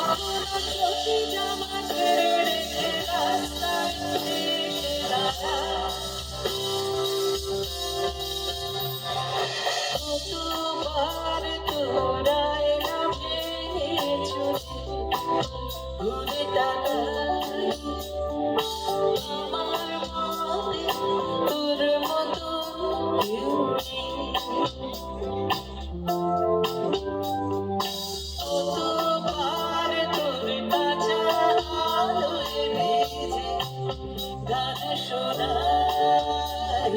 চোখে জামা ছেড়ে রেখে রাস্তায় এসে দাঁড়ায়। কতবার তোরা এলাম ভেঙে চলে ঘুরে তাকাই আমার মতে তোর মতো কেউ নেই। কতবার তোর কাঁচা আলোয় ভেজে গান শোনাই